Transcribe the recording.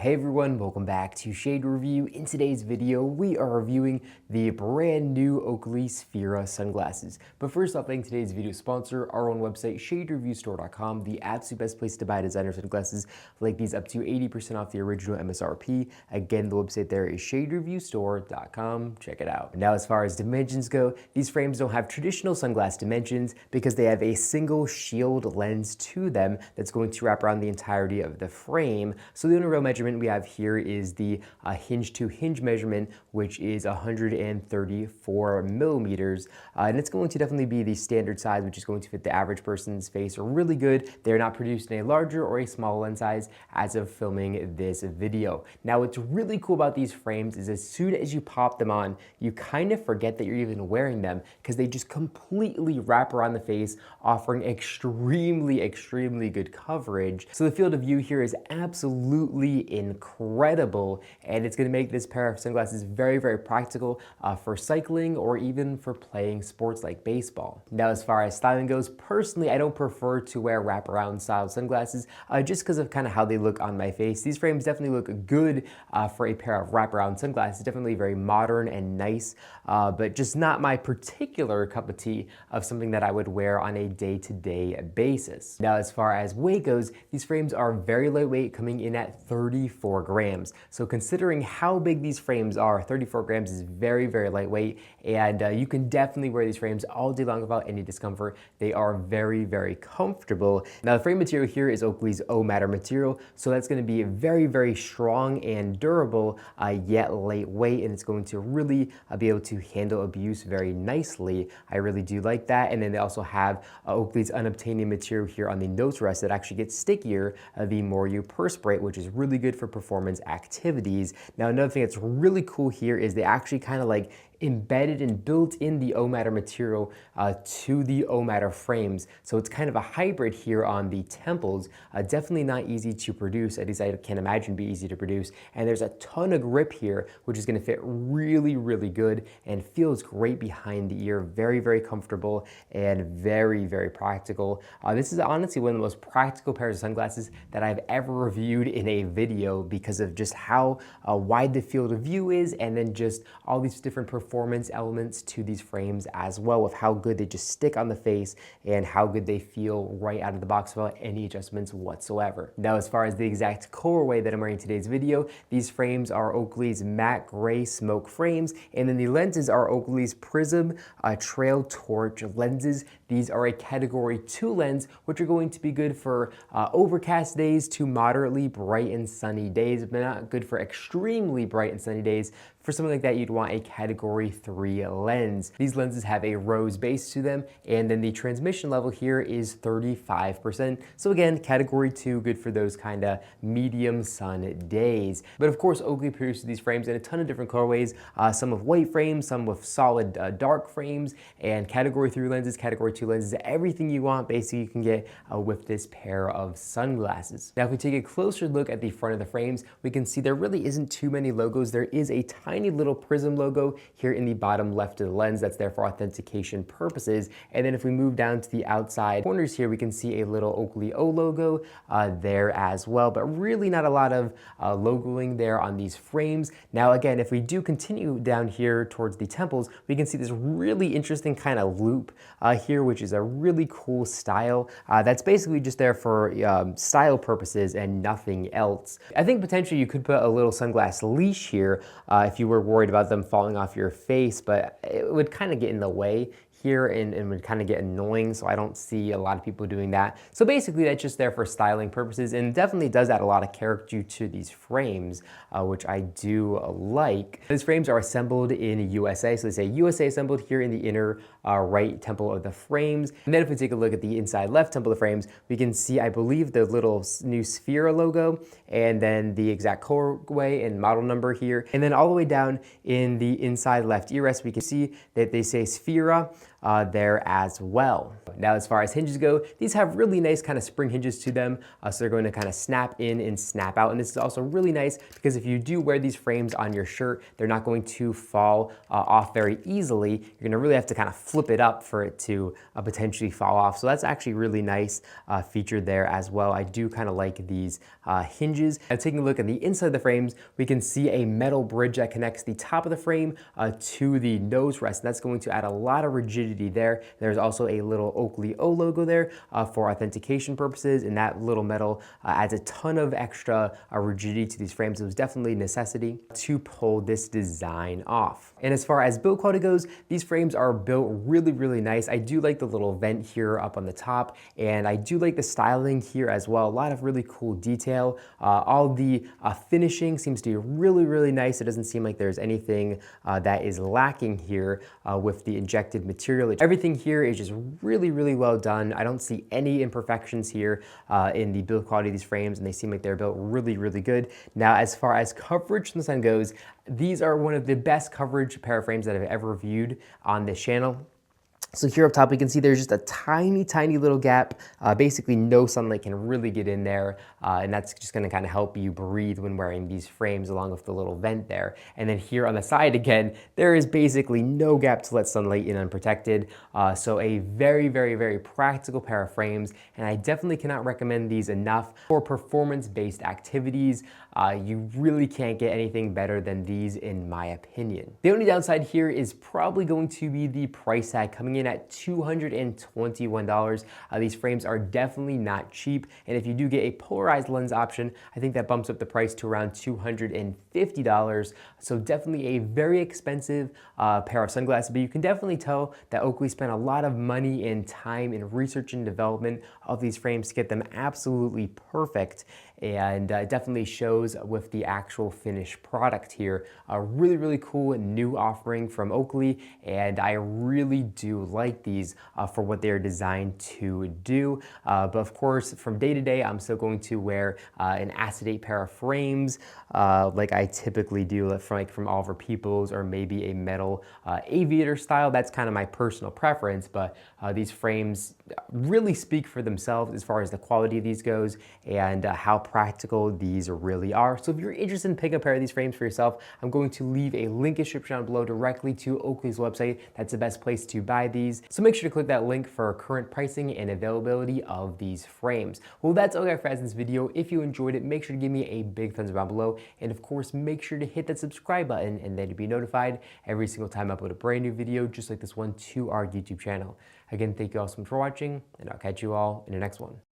Hey everyone, welcome back to Shade Review. In today's video, we are reviewing the brand new Oakley Sphaera sunglasses. But first off, thank today's video sponsor, our own website, shadereviewstore.com, the absolute best place to buy designer sunglasses like these up to 80% off the original MSRP. Again, the website there is shadereviewstore.com. Check it out. Now, as far as dimensions go, these frames don't have traditional sunglass dimensions because they have a single shield lens to them that's going to wrap around the entirety of the frame. So the only real measurement we have here is the hinge to hinge measurement, which is 134 millimeters. And it's going to definitely be the standard size, which is going to fit the average person's face really good. They're not produced in a larger or a small lens size as of filming this video. Now, what's really cool about these frames is as soon as you pop them on, you kind of forget that you're even wearing them because they just completely wrap around the face, offering extremely good coverage. So the field of view here is absolutely incredible, and it's going to make this pair of sunglasses very practical for cycling or even for playing sports like baseball. Now, as far as styling goes, personally, I don't prefer to wear wraparound style sunglasses just because of kind of how they look on my face. These frames definitely look good for a pair of wraparound sunglasses, definitely very modern and nice, but just not my particular cup of tea of something that I would wear on a day-to-day basis. Now, as far as weight goes, these frames are very lightweight, coming in at 34 grams. So considering how big these frames are, 34 grams is very lightweight, and you can definitely wear these frames all day long without any discomfort. They are very comfortable. Now, the frame material here is Oakley's O-Matter material, so that's going to be very strong and durable, yet lightweight, and it's going to really be able to handle abuse very nicely. I really do like that. And then they also have Oakley's unobtainium material here on the nose rest that actually gets stickier the more you perspirate, which is really good for performance activities. Now, another thing that's really cool here is they actually kind of like embedded and built in the O-Matter material to the O-Matter frames. So it's kind of a hybrid here on the temples. Definitely not easy to produce, at least I can't imagine be easy to produce. And there's a ton of grip here, which is going to fit really good and feels great behind the ear. Very comfortable and very practical. This is honestly one of the most practical pairs of sunglasses that I've ever reviewed in a video because of just how wide the field of view is, and then just all these different performance elements to these frames as well, with how good they just stick on the face and how good they feel right out of the box without any adjustments whatsoever. Now, as far as the exact colorway that I'm wearing in today's video, these frames are Oakley's matte gray smoke frames, and then the lenses are Oakley's Prism Trail Torch lenses. These are a category 2 lens, which are going to be good for overcast days to moderately bright and sunny days, but not good for extremely bright and sunny days. For something like that, you'd want a category 3 lens. These lenses have a rose base to them, and then the transmission level here is 35%. So again, category 2, good for those kind of medium sun days. But of course, Oakley produces these frames in a ton of different colorways, some with white frames, some with solid dark frames, and category 3 lenses, category 2 lenses, everything you want basically you can get with this pair of sunglasses. Now, if we take a closer look at the front of the frames, we can see there really isn't too many logos. There is a tiny little prism logo here in the bottom left of the lens that's there for authentication purposes. And then if we move down to the outside corners here, we can see a little Oakley O logo there as well, but really not a lot of logoing there on these frames. Now, again, if we do continue down here towards the temples, we can see this really interesting kind of loop here, which is a really cool style. That's basically just there for style purposes and nothing else. I think potentially you could put a little sunglass leash here if you were worried about them falling off your face, but it would kind of get in the way here and would kind of get annoying, so I don't see a lot of people doing that. So basically that's just there for styling purposes, and definitely does add a lot of character to these frames, which I do like. These frames are assembled in USA, so they say USA assembled here in the inner right temple of the frames. And then if we take a look at the inside left temple of the frames, we can see, I believe, the little new Sphaera logo, and then the exact colorway and model number here. And then all the way down in the inside left ear rest, we can see that they say Sphaera there as well. Now, as far as hinges go, these have really nice kind of spring hinges to them, so they're going to kind of snap in and snap out. And this is also really nice because if you do wear these frames on your shirt, they're not going to fall off very easily. You're going to really have to kind of flip it up for it to potentially fall off. So that's actually really nice feature there as well. I do kind of like these hinges. Now, taking a look at the inside of the frames, we can see a metal bridge that connects the top of the frame to the nose rest. And that's going to add a lot of rigidity there. There's also a little Oakley O logo there for authentication purposes, and that little metal adds a ton of extra rigidity to these frames. It was definitely a necessity to pull this design off. And as far as build quality goes, these frames are built really, really nice. I do like the little vent here up on the top, and I do like the styling here as well. A lot of really cool detail. All the finishing seems to be really, really nice. It doesn't seem like there's anything that is lacking here with the injected material. Everything here is just really, really well done. I don't see any imperfections here in the build quality of these frames, and they seem like they're built really, really good. Now, as far as coverage from the sun goes, these are one of the best coverage pair of frames that I've ever reviewed on this channel. So here up top, we can see there's just a tiny, tiny little gap. Basically, no sunlight can really get in there, and that's just gonna kind of help you breathe when wearing these frames along with the little vent there. And then here on the side again, there is basically no gap to let sunlight in unprotected. So a very, very, very practical pair of frames, and I definitely cannot recommend these enough for performance-based activities. You really can't get anything better than these in my opinion. The only downside here is probably going to be the price tag, coming in at $221. These frames are definitely not cheap, and if you do get a polarized lens option, I think that bumps up the price to around $250. So definitely a very expensive pair of sunglasses, but you can definitely tell that Oakley spent a lot of money and time in research and development of these frames to get them absolutely perfect, and it definitely shows with the actual finished product here. A really, really cool new offering from Oakley, and I really do like these for what they're designed to do. But of course, from day to day, I'm still going to wear an acetate pair of frames like I typically do from Oliver Peoples, or maybe a metal aviator style. That's kind of my personal preference, but these frames really speak for themselves as far as the quality of these goes, and how practical these really are. So if you're interested in picking a pair of these frames for yourself, I'm going to leave a link in the description down below directly to Oakley's website. That's the best place to buy these. So make sure to click that link for current pricing and availability of these frames. Well, that's all I got for guys in this video. If you enjoyed it, make sure to give me a big thumbs up down below. And of course, make sure to hit that subscribe button, and then to be notified every single time I upload a brand new video just like this one to our YouTube channel. Again, thank you all so much for watching, and I'll catch you all in the next one.